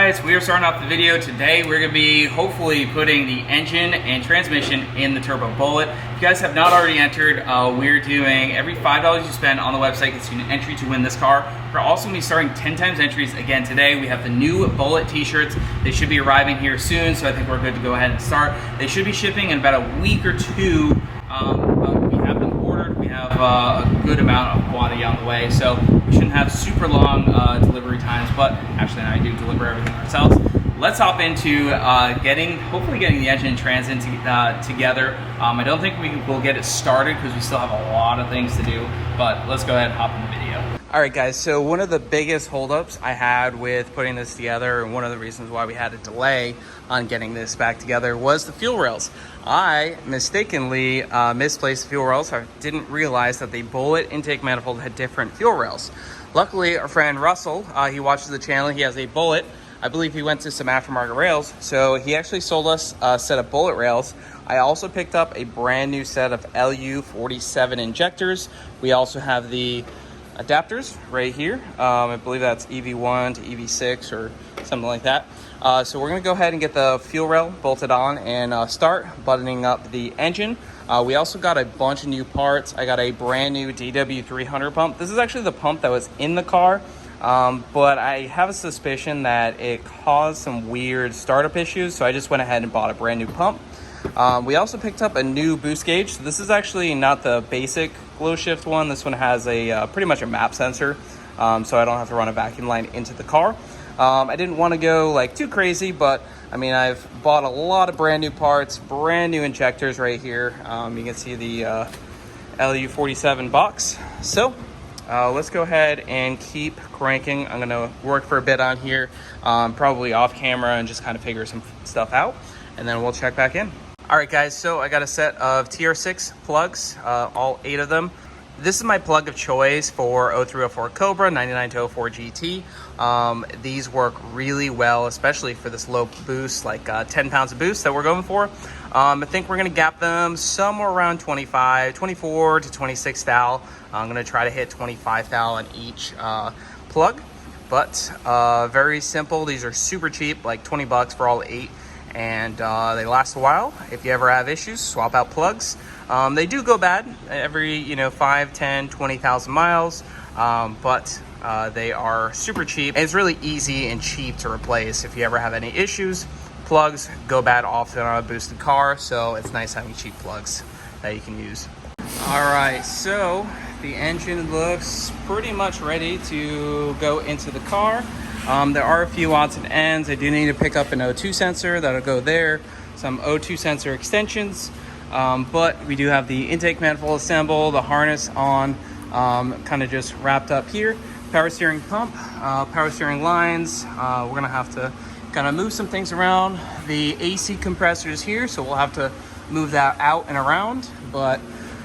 guys, we are starting off the video today. We're going to be hopefully putting the engine and transmission in the turbo Bullitt. If you guys have not already entered, we're doing every $5 you spend on the website gets you an entry to win this car. We're also going to be starting 10 times entries again today. We have the new Bullitt t-shirts. They should be arriving here soon, so I think we're good to go ahead and start. They should be shipping in about a week or two, but we have them ordered. We have a good amount of quantity on the way, so we shouldn't have super long delivery times, but actually I do deliver everything ourselves. Let's hop into hopefully getting the engine and trans in together. I don't think we'll get it started because we still have a lot of things to do, but let's go ahead and hop in the video. All right, guys, so one of the biggest holdups I had with putting this together, and one of the reasons why we had a delay on getting this back together, was the fuel rails. I mistakenly misplaced the fuel rails. I didn't realize that the Bullitt intake manifold had different fuel rails. Luckily, our friend Russell, he watches the channel, he has a Bullitt. I believe he went to some aftermarket rails, so he actually sold us a set of Bullitt rails. I also picked up a brand new set of LU47 injectors. We also have the adapters right here. I believe that's EV1 to EV6 or something like that. So we're gonna go ahead and get the fuel rail bolted on and start buttoning up the engine. We also got a bunch of new parts. I got a brand new DW300 pump. This is actually the pump that was in the car, but I have a suspicion that it caused some weird startup issues, so I just went ahead and bought a brand new pump. We also picked up a new boost gauge. So this is actually not the basic glow shift one. This one has a pretty much a map sensor, so I don't have to run a vacuum line into the car. I didn't want to go like too crazy, but I mean, I've bought a lot of brand new parts, brand new injectors right here. You can see the LU47 box. So let's go ahead and keep cranking. I'm gonna work for a bit on here, probably off camera, and just kind of figure some stuff out, and then we'll check back in. All right, guys, so I got a set of TR6 plugs, all 8 of them. This is my plug of choice for 0304 Cobra, 99 to 04 GT. These work really well, especially for this low boost, like 10 pounds of boost that we're going for. I think we're gonna gap them somewhere around 24 to 26 thou. I'm gonna try to hit 25 thou on each plug, but very simple. These are super cheap, like 20 bucks for all 8. And they last a while. If you ever have issues, swap out plugs. They do go bad every 5, 10, 20,000 miles, but they are super cheap. And it's really easy and cheap to replace if you ever have any issues. Plugs go bad often on a boosted car, so it's nice having cheap plugs that you can use. All right, so the engine looks pretty much ready to go into the car. There are a few odds and ends. I do need to pick up an O2 sensor that'll go there, some O2 sensor extensions, but we do have the intake manifold assembled, the harness on, kind of just wrapped up here. Power steering pump, power steering lines. We're gonna have to kind of move some things around. The AC compressor is here, so we'll have to move that out and around, but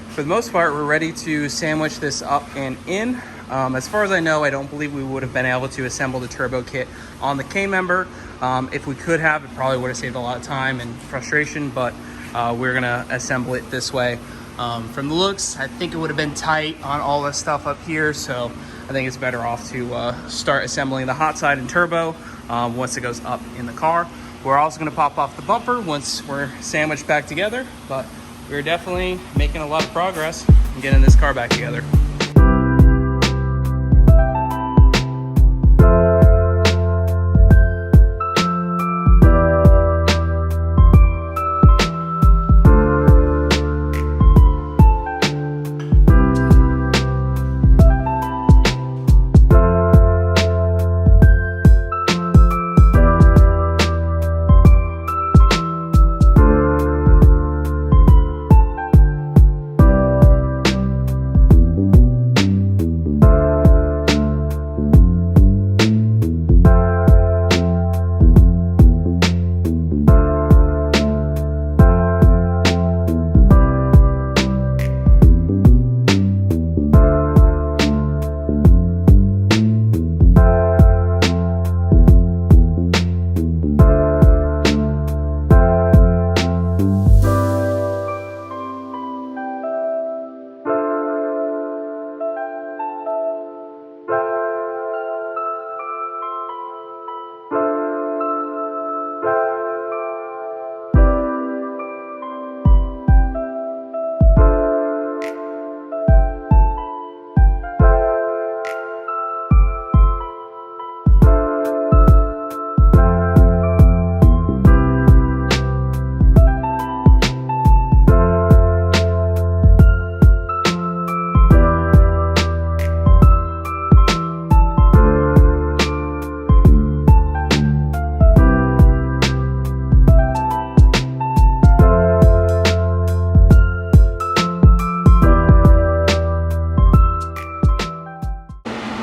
for the most part, we're ready to sandwich this up and in. As far as I know, I don't believe we would have been able to assemble the turbo kit on the K-member. If we could have, it probably would have saved a lot of time and frustration, but we're gonna assemble it this way. From the looks, I think it would have been tight on all this stuff up here, so I think it's better off to start assembling the hot side and turbo once it goes up in the car. We're also gonna pop off the bumper once we're sandwiched back together, but we're definitely making a lot of progress in getting this car back together.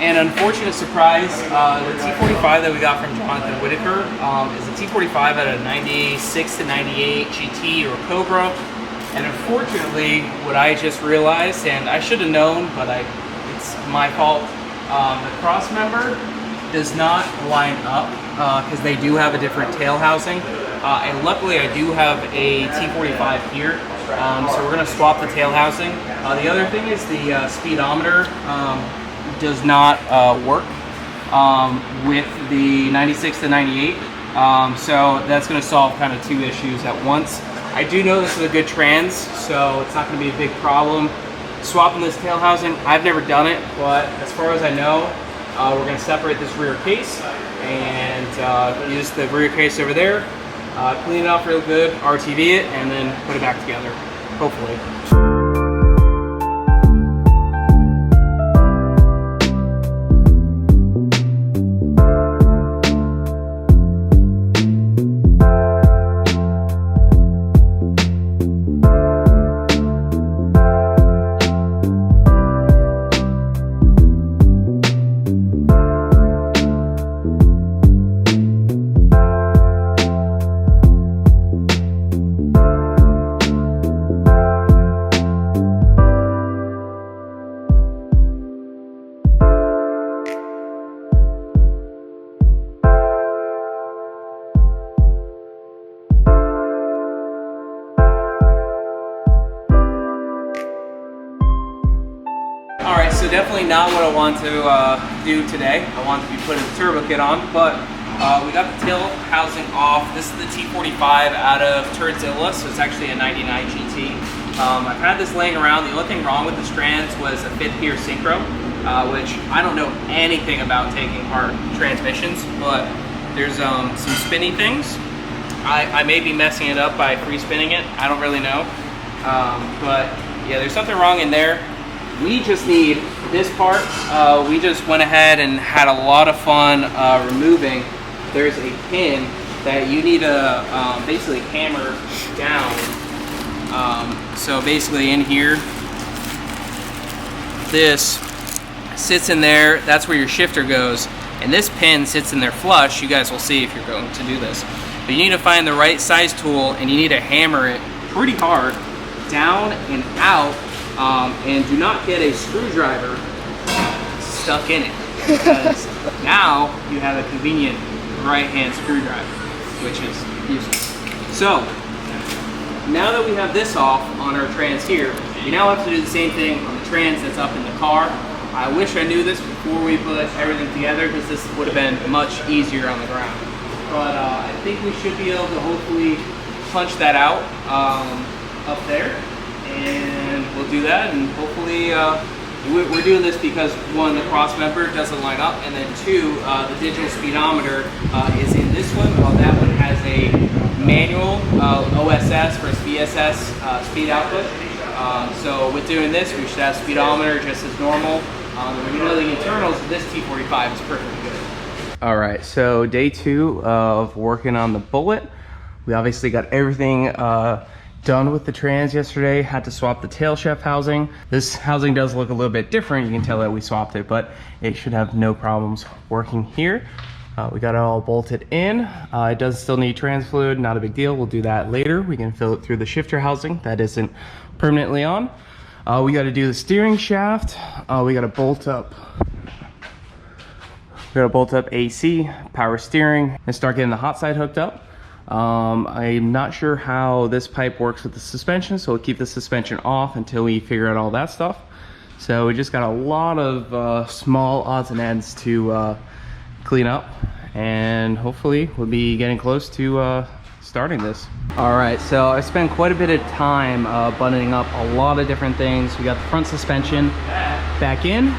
an unfortunate surprise. The T45 that we got from Jonathan Whitaker is a T45 at a 96 to 98 GT or Cobra. And unfortunately, what I just realized, and I should have known, but it's my fault, the cross member does not line up because they do have a different tail housing. And luckily I do have a T45 here, so we're going to swap the tail housing. The other thing is the speedometer does not work with the 96 to 98, so that's going to solve kind of two issues at once. I do know this is a good trans, so it's not going to be a big problem swapping this tail housing. I've never done it, but as far as I know, we're going to separate this rear case and use the rear case over there, clean it off real good, RTV it, and then put it back together, hopefully. Alright, so definitely not what I want to do today. I want to be putting the turbo kit on, but we got the tail housing off. This is the T45 out of Turdzilla, so it's actually a 99 GT. I've had this laying around. The only thing wrong with this trans was a 5th gear synchro, which I don't know anything about taking apart transmissions, but there's some spinny things. I may be messing it up by free spinning it. I don't really know, but yeah, there's something wrong in there. We just need this part. We just went ahead and had a lot of fun removing. There's a pin that you need to basically hammer down. So basically in here, this sits in there. That's where your shifter goes. And this pin sits in there flush. You guys will see if you're going to do this. But you need to find the right size tool and you need to hammer it pretty hard down and out. And do not get a screwdriver stuck in it, because now you have a convenient right-hand screwdriver, which is useless. So, now that we have this off on our trans here, we now have to do the same thing on the trans that's up in the car. I wish I knew this before we put everything together, because this would have been much easier on the ground. But I think we should be able to hopefully punch that out up there. And we'll do that, and hopefully we're doing this because one, the cross member doesn't line up, and then two, the digital speedometer is in this one, while that one has a manual OSS versus VSS speed output. So with doing this, we should have speedometer just as normal. You know, the internals of this T45 is perfectly good. All right, so day 2 of working on the Bullitt. We obviously got everything done with the trans yesterday. Had to swap the tail shaft housing. This housing does look a little bit different. You can tell that we swapped it, but it should have no problems working here. We got it all bolted in. It does still need trans fluid, not a big deal. We'll do that later. We can fill it through the shifter housing that isn't permanently on. We got to do the steering shaft. We got to bolt up. We got to bolt up AC, power steering, and start getting the hot side hooked up. I'm not sure how this pipe works with the suspension, so we'll keep the suspension off until we figure out all that stuff. So we just got a lot of small odds and ends to clean up, and hopefully we'll be getting close to starting this. All right, so I spent quite a bit of time buttoning up a lot of different things. We got the front suspension back in,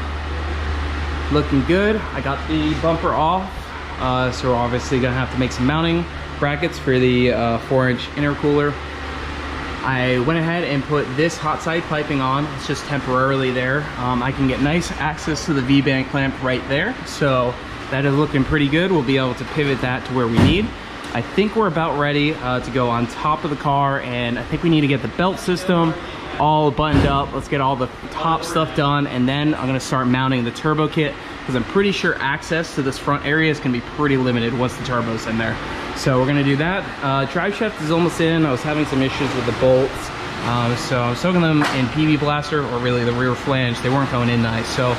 looking good. I got the bumper off, so we're obviously gonna have to make some mounting brackets for the 4-inch intercooler. I went ahead and put this hot side piping on. It's just temporarily there. I can get nice access to the V-band clamp right there, so that is looking pretty good. We'll be able to pivot that to where we need. I think we're about ready to go on top of the car, and I think we need to get the belt system all buttoned up. Let's get all the top stuff done, and then I'm gonna start mounting the turbo kit, because I'm pretty sure access to this front area is gonna be pretty limited once the turbo's in there. So we're gonna do that. Drive shaft is almost in. I was having some issues with the bolts. So I'm soaking them in PB Blaster, or really the rear flange. They weren't going in nice. So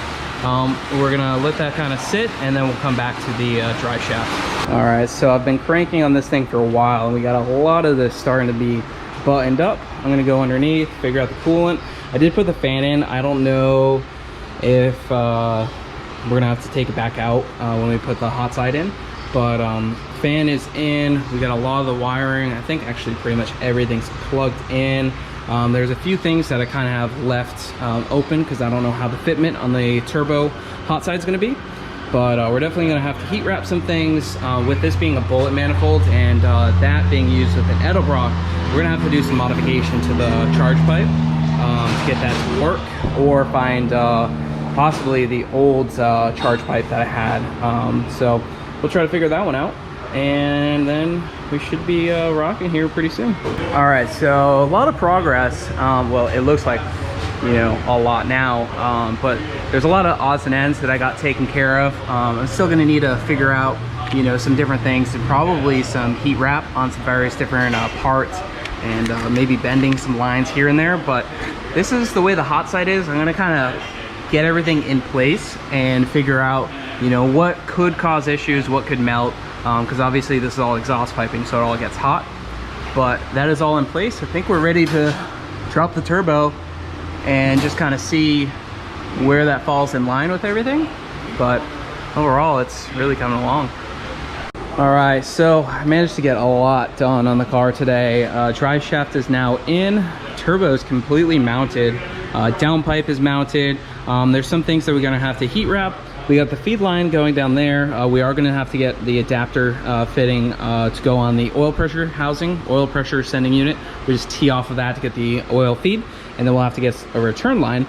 we're gonna let that kind of sit, and then we'll come back to the drive shaft. All right, so I've been cranking on this thing for a while, and we got a lot of this starting to be buttoned up. I'm gonna go underneath, figure out the coolant. I did put the fan in. I don't know if we're gonna have to take it back out when we put the hot side in, but fan is in. We got a lot of the wiring. I think actually pretty much everything's plugged in. There's a few things that I kind of have left open, because I don't know how the fitment on the turbo hot side is going to be, but we're definitely going to have to heat wrap some things. With this being a Bullitt manifold and that being used with an Edelbrock, we're going to have to do some modification to the charge pipe to get that to work, or find possibly the old charge pipe that I had. So we'll try to figure that one out, and then we should be rocking here pretty soon. All right, so a lot of progress. Well, it looks like, you know, a lot now, but there's a lot of odds and ends that I got taken care of. I'm still gonna need to figure out, you know, some different things, and probably some heat wrap on some various different parts, and maybe bending some lines here and there. But this is the way the hot side is. I'm gonna kind of get everything in place and figure out, you know, what could cause issues, what could melt, because obviously this is all exhaust piping, so it all gets hot. But that is all in place. I think we're ready to drop the turbo and just kind of see where that falls in line with everything. But overall, it's really coming along. All right, so I managed to get a lot done on the car today. Drive shaft is now in, turbo is completely mounted, downpipe is mounted. There's some things that we're gonna have to heat wrap. We got the feed line going down there. We are gonna have to get the adapter fitting to go on the oil pressure housing, oil pressure sending unit. We just tee off of that to get the oil feed, and then we'll have to get a return line.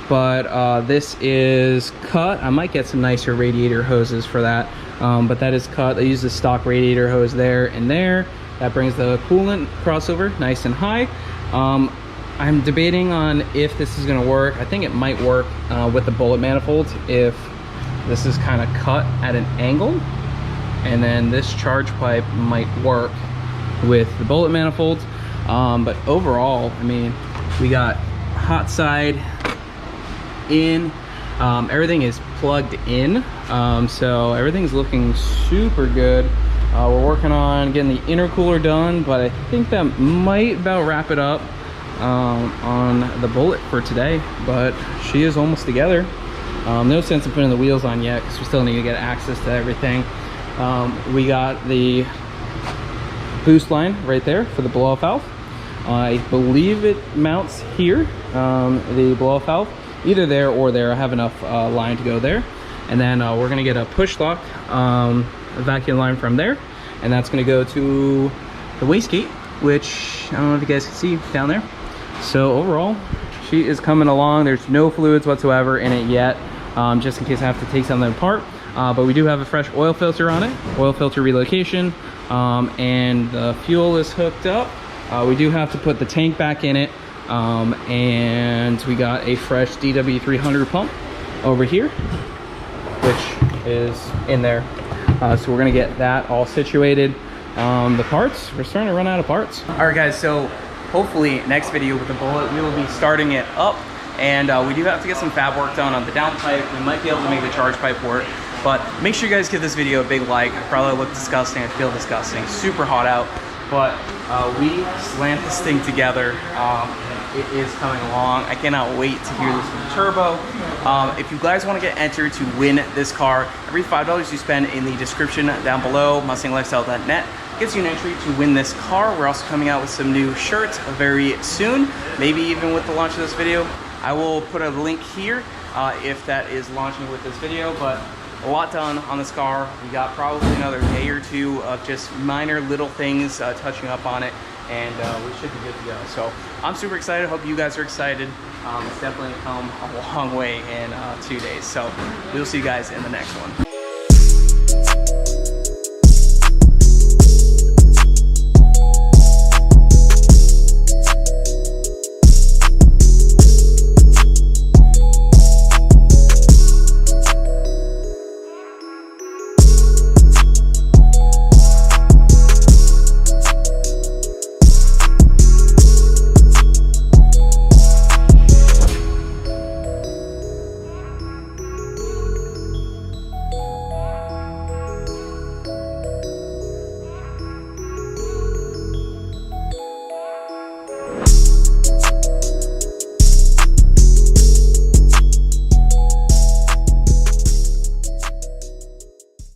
But this is cut. I might get some nicer radiator hoses for that, but that is cut. I use the stock radiator hose there and there. That brings the coolant crossover nice and high. I'm debating on if this is gonna work. I think it might work with the Bullitt manifold if this is kind of cut at an angle, and then this charge pipe might work with the Bullitt manifold. But overall, I mean, we got hot side in, everything is plugged in, so everything's looking super good. We're working on getting the intercooler done, but I think that might about wrap it up on the Bullitt for today. But she is almost together. No sense in putting the wheels on yet, because we still need to get access to everything. We got the boost line right there for the blow-off valve. I believe it mounts here, the blow-off valve, either there or there. I have enough line to go there. And then we're gonna get a push lock vacuum line from there, and that's gonna go to the wastegate, which I don't know if you guys can see down there. So overall, she is coming along. There's no fluids whatsoever in it yet, just in case I have to take something apart. But we do have a fresh oil filter on it, oil filter relocation, and the fuel is hooked up. We do have to put the tank back in it, and we got a fresh DW300 pump over here, which is in there. So we're gonna get that all situated. The parts, we're starting to run out of parts. All right guys, so hopefully next video with the Bullitt, we will be starting it up, and we do have to get some fab work done on the downpipe. We might be able to make the charge pipe work, but make sure you guys give this video a big like. I probably look disgusting, I feel disgusting, super hot out, but we slammed this thing together. It is coming along. I cannot wait to hear this from the turbo. If you guys want to get entered to win this car, every $5 you spend in the description down below, MustangLifestyle.net, gets you an entry to win this car. We're also coming out with some new shirts very soon, maybe even with the launch of this video. I will put a link here if that is launching with this video, but a lot done on this car. We got probably another day or two of just minor little things touching up on it, and we should be good to go. So I'm super excited. Hope you guys are excited. It's definitely come a long way in 2 days. So we'll see you guys in the next one.